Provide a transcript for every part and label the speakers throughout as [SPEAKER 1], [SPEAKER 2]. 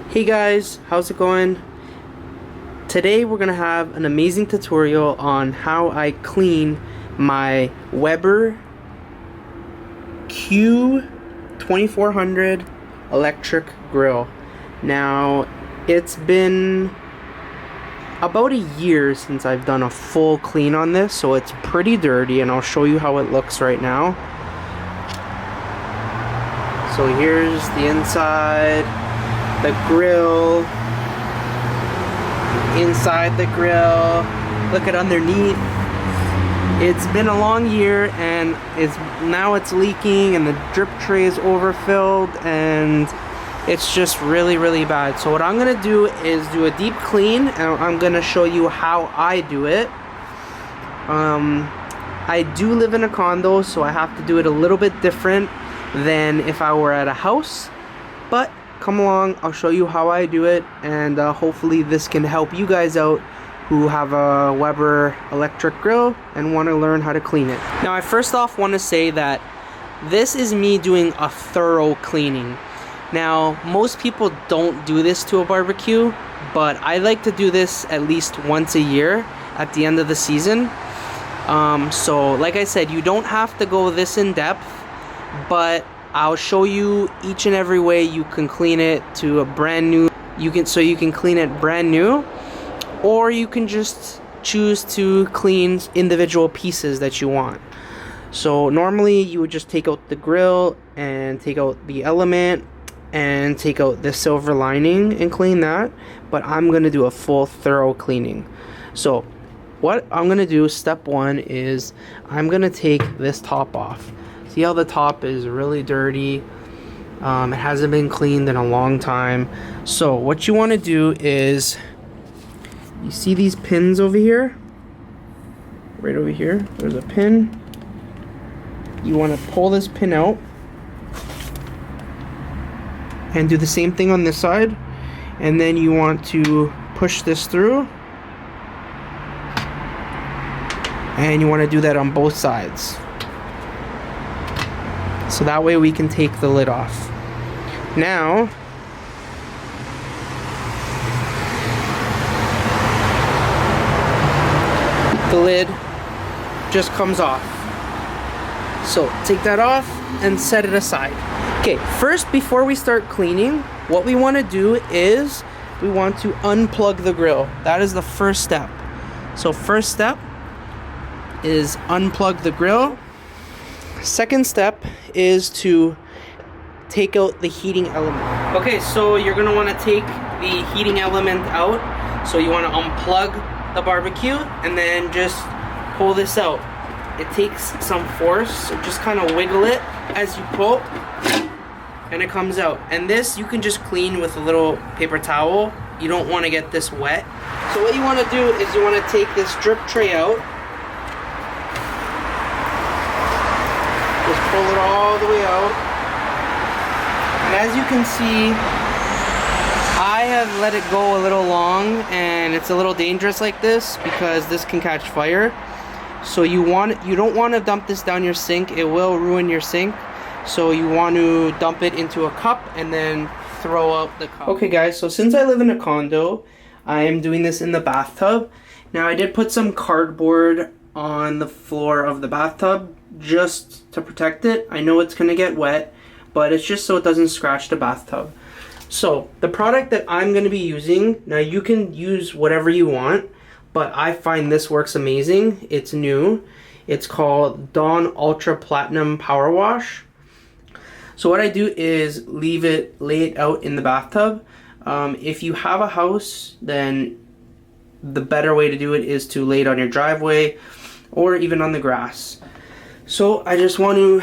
[SPEAKER 1] Hey guys, how's it going? Today we're gonna have an amazing tutorial on how I clean my Weber Q2400 electric grill. Now, it's been about a year since I've done a full clean on this, so it's pretty dirty, and I'll show you how it looks right now. So here's the inside, the grill, inside the grill, look at underneath. It's been a long year, and now it's leaking, and the drip tray is overfilled, and it's just really bad. So what I'm gonna do is do a deep clean, and I'm gonna show you how I do it. I do live in a condo, so I have to do it a little bit different than if I were at a house, but come along, I'll show you how I do it, and hopefully this can help you guys out who have a Weber electric grill and want to learn how to clean it. Now, I first off want to say that this is me doing a thorough cleaning. Now, most people don't do this to a barbecue, but I like to do this at least once a year at the end of the season. So like I said, you don't have to go this in depth, but I'll show you each and every way you can clean it to a brand new. You can clean it brand new, or you can just choose to clean individual pieces that you want. So normally you would just take out the grill and take out the element and take out the silver lining and clean that, but I'm gonna do a full thorough cleaning. So what I'm gonna do, step one, is I'm gonna take this top off. See how the top is really dirty? It hasn't been cleaned in a long time. So what you want to do is, you see these pins over here? Right over here, there's a pin. You want to pull this pin out and do the same thing on this side, and then you want to push this through, and you want to do that on both sides. So that way we can take the lid off. Now, the lid just comes off. So take that off and set it aside. Okay, first, before we start cleaning, what we want to do is we want to unplug the grill. That is the first step. So first step is unplug the grill. Second step is to take out the heating element. Okay, so you're gonna want to take the heating element out. So you want to unplug the barbecue and then just pull this out. It takes some force, so just kind of wiggle it as you pull, and it comes out. And this you can just clean with a little paper towel. You don't want to get this wet. So what you want to do is you want to take this drip tray out. Just pull it all the way out. And as you can see, I have let it go a little long, and it's a little dangerous like this because this can catch fire. So you don't want to dump this down your sink. It will ruin your sink. So you want to dump it into a cup and then throw out the cup. Okay guys, so since I live in a condo, I am doing this in the bathtub. Now, I did put some cardboard on the floor of the bathtub just to protect it. I know it's gonna get wet, but it's just so it doesn't scratch the bathtub. So the product that I'm gonna be using, now you can use whatever you want, but I find this works amazing. It's new. It's called Dawn Ultra Platinum Power Wash. So what I do is lay it out in the bathtub. If you have a house, then the better way to do it is to lay it on your driveway or even on the grass. So I just you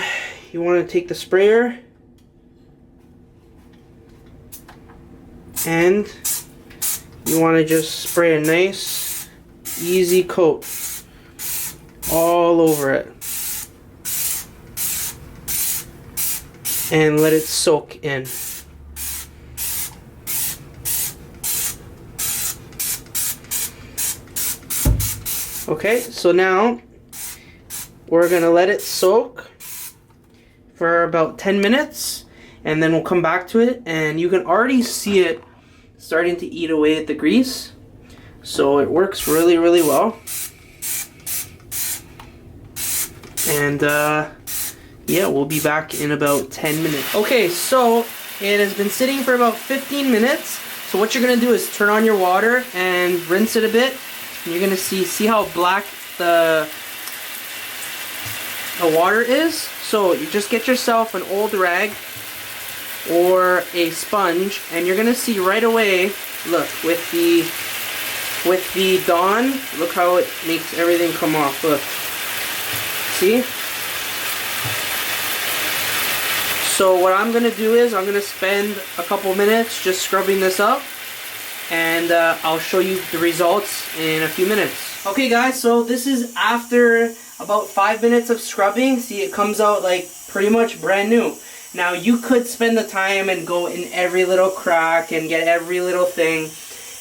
[SPEAKER 1] want to take the sprayer and you want to just spray a nice easy coat all over it and let it soak in. Okay, so now we're gonna let it soak for about 10 minutes, and then we'll come back to it, and you can already see it starting to eat away at the grease. So it works really, really well. And yeah, we'll be back in about 10 minutes. Okay, so it has been sitting for about 15 minutes. So what you're gonna do is turn on your water and rinse it a bit. And you're gonna see how black the water is. So you just get yourself an old rag or a sponge, and you're gonna see right away, look, with the Dawn, look how it makes everything come off. Look, see? So what I'm gonna do is I'm gonna spend a couple minutes just scrubbing this up, and I'll show you the results in a few minutes. Okay guys, so this is after about 5 minutes of scrubbing. See, it comes out like pretty much brand new. Now you could spend the time and go in every little crack and get every little thing,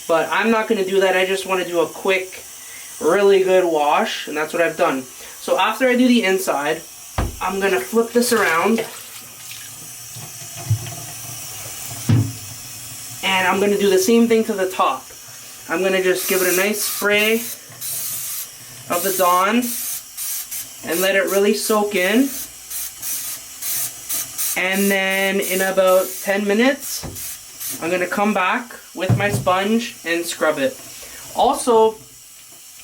[SPEAKER 1] but I'm not going to do that. I just want to do a quick, really good wash, and that's what I've done. So after I do the inside, I'm going to flip this around, and I'm going to do the same thing to the top. I'm going to just give it a nice spray of the Dawn and let it really soak in. And then in about 10 minutes, I'm going to come back with my sponge and scrub it. Also,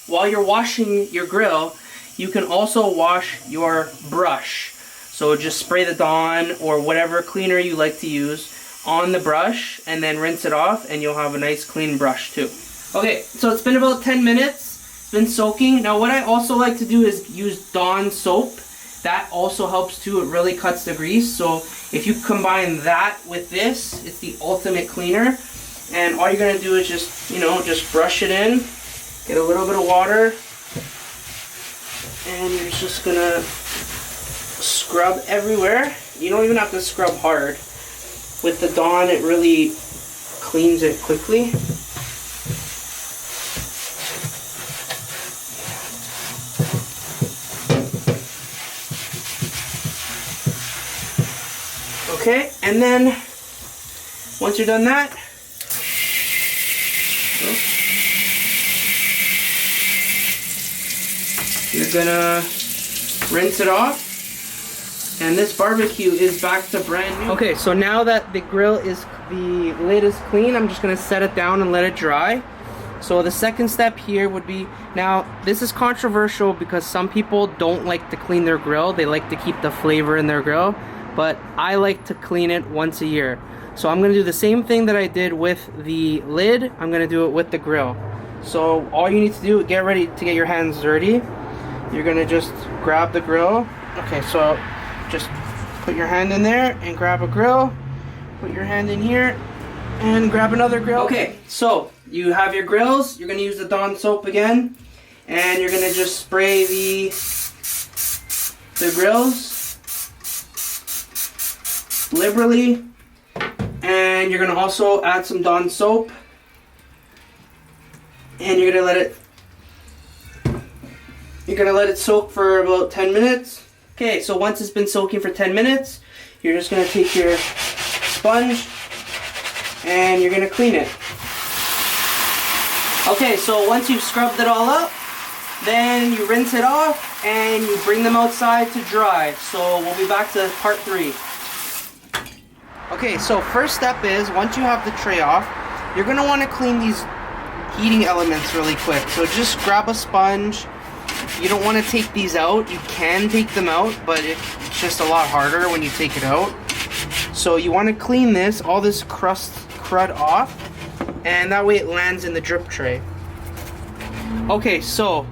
[SPEAKER 1] while you're washing your grill, you can also wash your brush. So just spray the Dawn or whatever cleaner you like to use on the brush and then rinse it off, and you'll have a nice clean brush too. Okay, so it's been about 10 minutes. It's been soaking. Now what I also like to do is use Dawn soap. That also helps too. It really cuts the grease. So if you combine that with this, it's the ultimate cleaner. And all you're gonna do is just, just brush it in, get a little bit of water, and you're just gonna scrub everywhere. You don't even have to scrub hard. With the Dawn, it really cleans it quickly. Okay, and then once you're done that, you're gonna rinse it off, and this barbecue is back to brand new. Okay, so now that the lid is clean, I'm just gonna set it down and let it dry. So the second step here would be, now this is controversial because some people don't like to clean their grill. They like to keep the flavor in their grill. But I like to clean it once a year. So I'm gonna do the same thing that I did with the lid. I'm gonna do it with the grill. So all you need to do, get ready to get your hands dirty. You're gonna just grab the grill. Okay, so just put your hand in there and grab a grill. Put your hand in here and grab another grill. Okay, so you have your grills. You're gonna use the Dawn soap again, and you're gonna just spray the grills liberally, and you're gonna also add some Dawn soap, and you're gonna let it soak for about 10 minutes. Okay, so once it's been soaking for 10 minutes, you're just gonna take your sponge and you're gonna clean it. Okay, so once you've scrubbed it all up, then you rinse it off and you bring them outside to dry. So we'll be back to part 3. Okay, so first step is, once you have the tray off, you're going to want to clean these heating elements really quick. So just grab a sponge. You don't want to take these out. You can take them out, but it's just a lot harder when you take it out. So you want to clean this, all this crud off, and that way it lands in the drip tray. Okay, so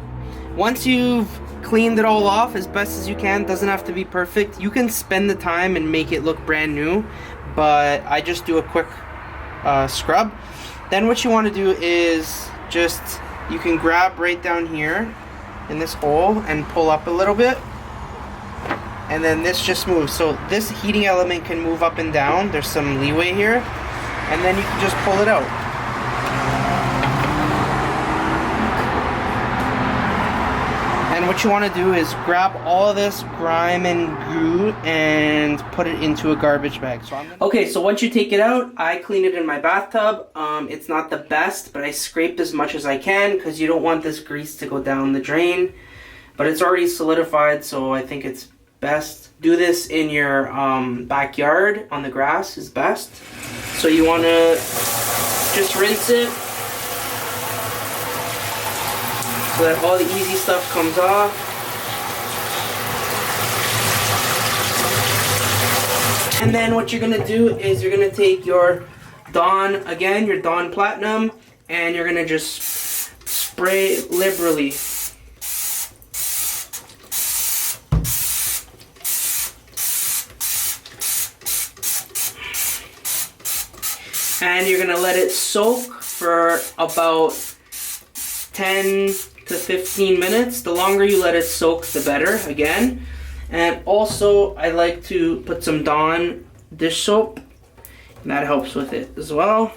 [SPEAKER 1] once you've cleaned it all off as best as you can, doesn't have to be perfect. You can spend the time and make it look brand new, but I just do a quick scrub. Then what you want to do is you can grab right down here in this hole and pull up a little bit, and then this just moves. So this heating element can move up and down. There's some leeway here, and then you can just pull it out. then what you want to do is grab all this grime and goo and put it into a garbage bag. Okay, so once you take it out, I clean it in my bathtub. It's not the best, but I scraped as much as I can because you don't want this grease to go down the drain. But it's already solidified, so I think it's best. Do this in your backyard on the grass is best. So you want to just rinse it so that all the easy stuff comes off. And then what you're gonna do is you're gonna take your Dawn, again, your Dawn Platinum, and you're gonna just spray liberally. And you're gonna let it soak for about 10 to 15 minutes. The longer you let it soak, the better, again. And also, I like to put some Dawn dish soap, and that helps with it as well.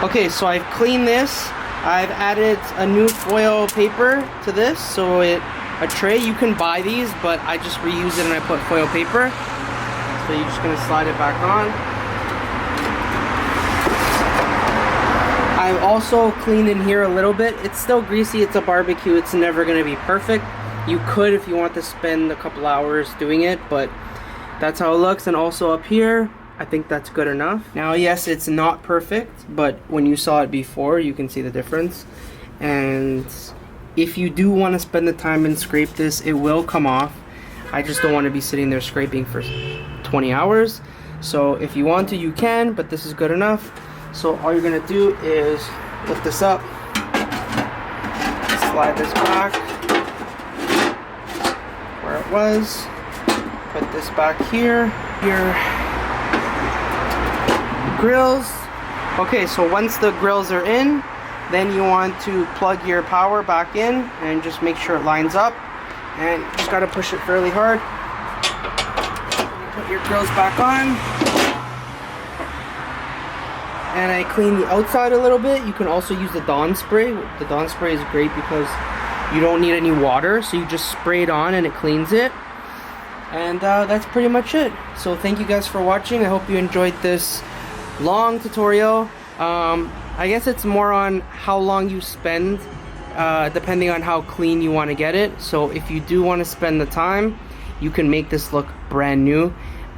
[SPEAKER 1] Okay, so I've cleaned this. I've added a new foil paper to this, so a tray. You can buy these, but I just reuse it and I put foil paper. So you're just gonna slide it back on. I've also cleaned in here a little bit. It's still greasy, it's a barbecue, it's never gonna be perfect. You could if you want to spend a couple hours doing it, but that's how it looks. And also up here, I think that's good enough. Now, yes, it's not perfect, but when you saw it before, you can see the difference. And if you do want to spend the time and scrape this, it will come off. I just don't want to be sitting there scraping for 20 hours. So if you want to, you can, but this is good enough. So all you're gonna do is lift this up, slide this back where it was, put this back here, your grills. Okay, so once the grills are in, then you want to plug your power back in and just make sure it lines up, and you just gotta push it fairly hard. Put your grills back on. And I clean the outside a little bit. You can also use the Dawn spray. The Dawn spray is great because you don't need any water, so you just spray it on and it cleans it. And that's pretty much it. So thank you guys for watching. I hope you enjoyed this long tutorial. I guess it's more on how long you spend depending on how clean you want to get it. So if you do want to spend the time, you can make this look brand new.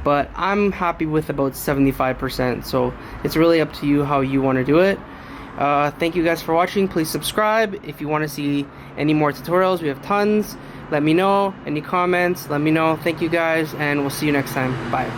[SPEAKER 1] But I'm happy with about 75%, so it's really up to you how you want to do it. Thank you guys for watching. Please subscribe if you want to see any more tutorials. We have tons. Let me know. Any comments, let me know. Thank you guys, and we'll see you next time. Bye.